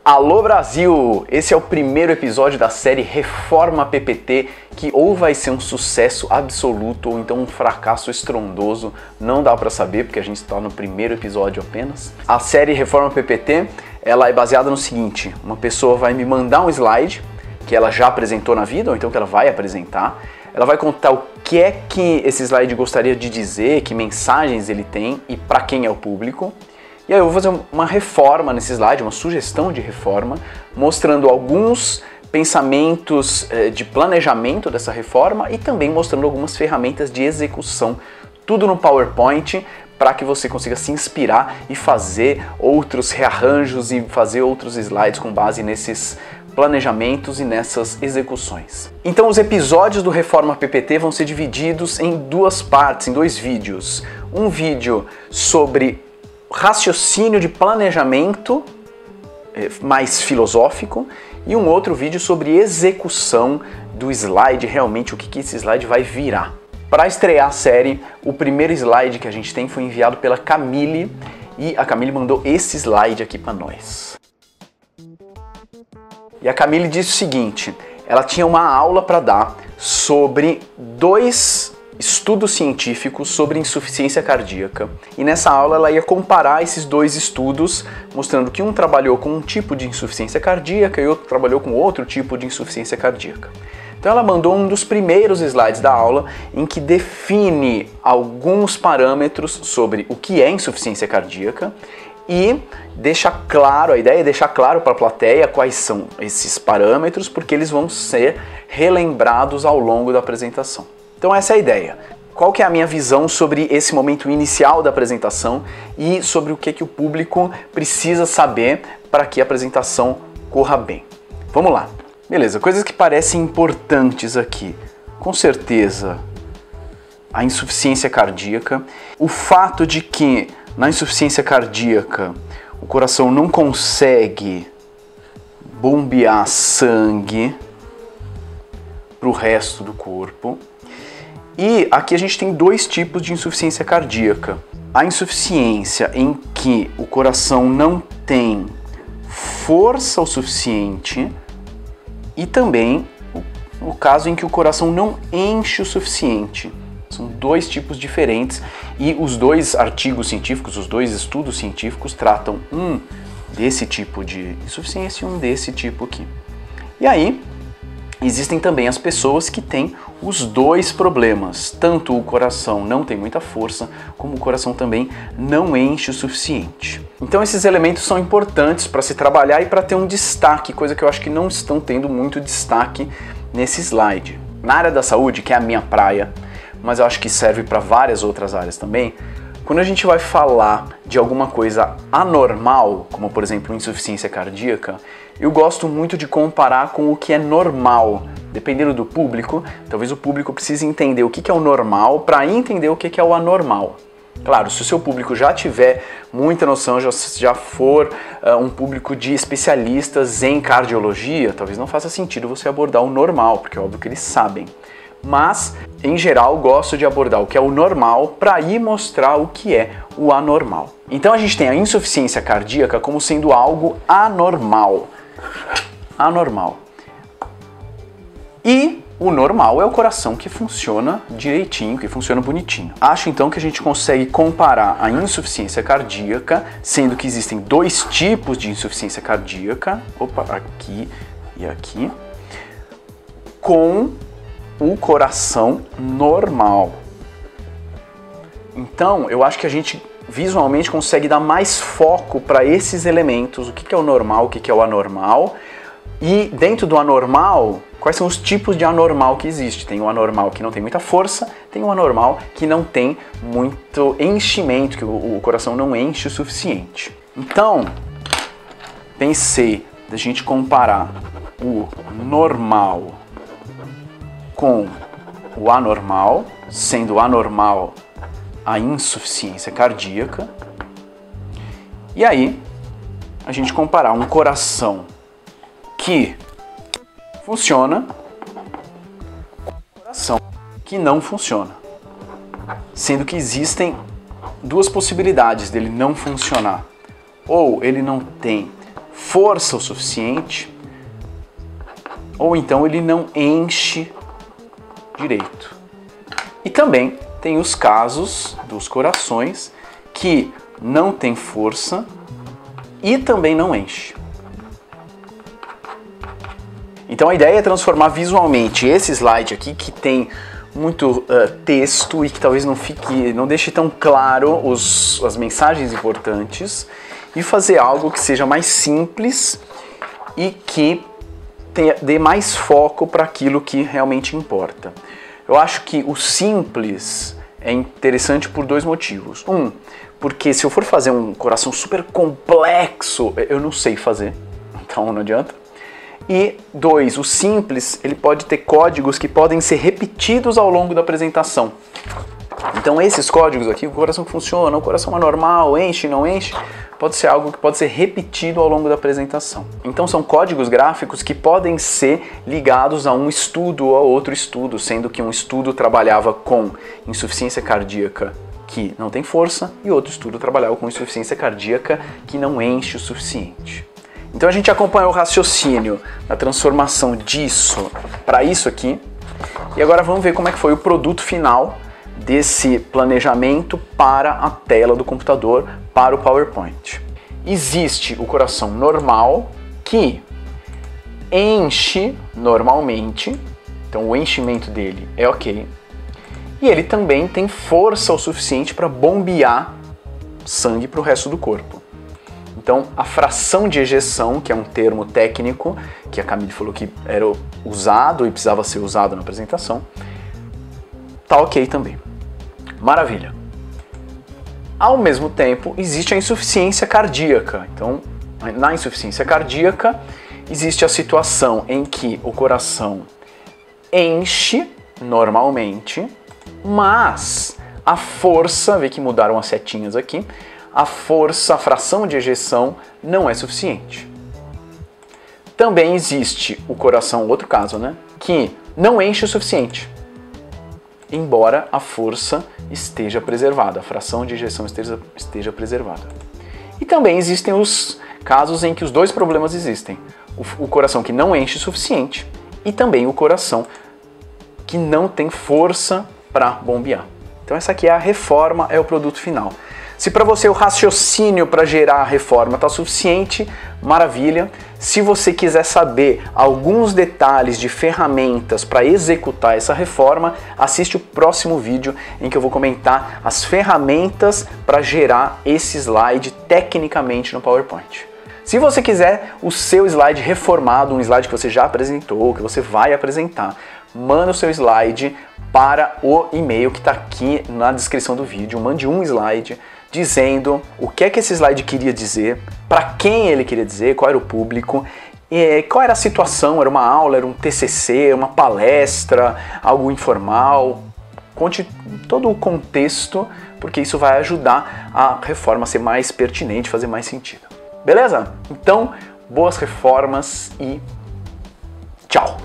Alô Brasil! Esse é o primeiro episódio da série Reforma PPT, que ou vai ser um sucesso absoluto ou então um fracasso estrondoso, não dá pra saber porque a gente está no primeiro episódio apenas. A série Reforma PPT, ela é baseada no seguinte: uma pessoa vai me mandar um slide que ela já apresentou na vida ou então que ela vai apresentar. Ela vai contar o que é que esse slide gostaria de dizer, que mensagens ele tem e para quem é o público. E aí eu vou fazer uma reforma nesse slide, uma sugestão de reforma, mostrando alguns pensamentos de planejamento dessa reforma e também mostrando algumas ferramentas de execução, tudo no PowerPoint, para que você consiga se inspirar e fazer outros rearranjos e fazer outros slides com base nesses planejamentos e nessas execuções. Então os episódios do Reforma PPT vão ser divididos em duas partes, em dois vídeos. Um vídeo sobre raciocínio de planejamento mais filosófico e um outro vídeo sobre execução do slide, realmente o que esse slide vai virar. Para estrear a série, o primeiro slide que a gente tem foi enviado pela Camille e a Camille mandou esse slide aqui para nós. E a Camille disse o seguinte: ela tinha uma aula para dar sobre dois estudos científicos sobre insuficiência cardíaca. E nessa aula ela ia comparar esses dois estudos, mostrando que um trabalhou com um tipo de insuficiência cardíaca e outro trabalhou com outro tipo de insuficiência cardíaca. Então ela mandou um dos primeiros slides da aula em que define alguns parâmetros sobre o que é insuficiência cardíaca e deixa claro, a ideia é deixar claro para a plateia quais são esses parâmetros, porque eles vão ser relembrados ao longo da apresentação. Então essa é a ideia. Qual que é a minha visão sobre esse momento inicial da apresentação e sobre o que o público precisa saber para que a apresentação corra bem? Vamos lá. Beleza, coisas que parecem importantes aqui. Com certeza, a insuficiência cardíaca. O fato de que na insuficiência cardíaca o coração não consegue bombear sangue para o resto do corpo. E aqui a gente tem dois tipos de insuficiência cardíaca. A insuficiência em que o coração não tem força o suficiente e também o caso em que o coração não enche o suficiente. São dois tipos diferentes e os dois artigos científicos, os dois estudos científicos tratam um desse tipo de insuficiência e um desse tipo aqui. E aí, existem também as pessoas que têm os dois problemas. Tanto o coração não tem muita força, como o coração também não enche o suficiente. Então esses elementos são importantes para se trabalhar e para ter um destaque, coisa que eu acho que não estão tendo muito destaque nesse slide. Na área da saúde, que é a minha praia, mas eu acho que serve para várias outras áreas também, quando a gente vai falar de alguma coisa anormal, como por exemplo insuficiência cardíaca, eu gosto muito de comparar com o que é normal. Dependendo do público, talvez o público precise entender o que é o normal para entender o que é o anormal. Claro, se o seu público já tiver muita noção, já for um público de especialistas em cardiologia, talvez não faça sentido você abordar o normal, porque é óbvio que eles sabem. Mas, em geral, gosto de abordar o que é o normal para ir mostrar o que é o anormal. Então a gente tem a insuficiência cardíaca como sendo algo anormal. Anormal. E o normal é o coração que funciona direitinho, que funciona bonitinho. Acho então que a gente consegue comparar a insuficiência cardíaca, sendo que existem dois tipos de insuficiência cardíaca, aqui e aqui, com o coração normal. Então, eu acho que a gente visualmente consegue dar mais foco para esses elementos, o que é o normal, o que é o anormal, e dentro do anormal, quais são os tipos de anormal que existe. Tem o anormal que não tem muita força, tem o anormal que não tem muito enchimento, que o coração não enche o suficiente. Então, pensei da gente comparar o normal com o anormal, sendo anormal a insuficiência cardíaca, e aí a gente comparar um coração que funciona com um coração que não funciona, sendo que existem duas possibilidades dele não funcionar. Ou ele não tem força o suficiente, ou então ele não enche direito. E também tem os casos dos corações que não tem força e também não enche. Então a ideia é transformar visualmente esse slide aqui, que tem muito texto e que talvez não deixe tão claro as mensagens importantes, e fazer algo que seja mais simples e que dê mais foco para aquilo que realmente importa. Eu acho que o simples é interessante por dois motivos. Porque se eu for fazer um coração super complexo, eu não sei fazer, então não adianta. E 2, o simples, ele pode ter códigos que podem ser repetidos ao longo da apresentação. Então esses códigos aqui, o coração que funciona, o coração anormal, enche, não enche, pode ser algo que pode ser repetido ao longo da apresentação. Então são códigos gráficos que podem ser ligados a um estudo ou a outro estudo, sendo que um estudo trabalhava com insuficiência cardíaca que não tem força e outro estudo trabalhava com insuficiência cardíaca que não enche o suficiente. Então a gente acompanha o raciocínio da transformação disso para isso aqui, e agora vamos ver como é que foi o produto final desse planejamento para a tela do computador, para o PowerPoint. Existe o coração normal, que enche normalmente, então o enchimento dele é ok, e ele também tem força o suficiente para bombear sangue para o resto do corpo. Então, a fração de ejeção, que é um termo técnico, que a Camille falou que era usado e precisava ser usado na apresentação, tá ok também. Maravilha. Ao mesmo tempo, existe a insuficiência cardíaca. Então, na insuficiência cardíaca, existe a situação em que o coração enche normalmente, mas a força, vê que mudaram as setinhas aqui, a força, a fração de ejeção não é suficiente. Também existe o coração, outro caso, né, que não enche o suficiente, embora a força esteja preservada, a fração de ejeção esteja preservada. E também existem os casos em que os dois problemas existem. O coração que não enche o suficiente e também o coração que não tem força para bombear. Então essa aqui é a reforma, é o produto final. Se para você o raciocínio para gerar a reforma está suficiente, maravilha. Se você quiser saber alguns detalhes de ferramentas para executar essa reforma, assiste o próximo vídeo em que eu vou comentar as ferramentas para gerar esse slide tecnicamente no PowerPoint. Se você quiser o seu slide reformado, um slide que você já apresentou, que você vai apresentar, manda o seu slide para o e-mail que está aqui na descrição do vídeo. Mande um slide dizendo o que é que esse slide queria dizer, para quem ele queria dizer, qual era o público, qual era a situação, era uma aula, era um TCC, uma palestra, algo informal. Conte todo o contexto, porque isso vai ajudar a reforma a ser mais pertinente, fazer mais sentido. Beleza? Então, boas reformas e tchau!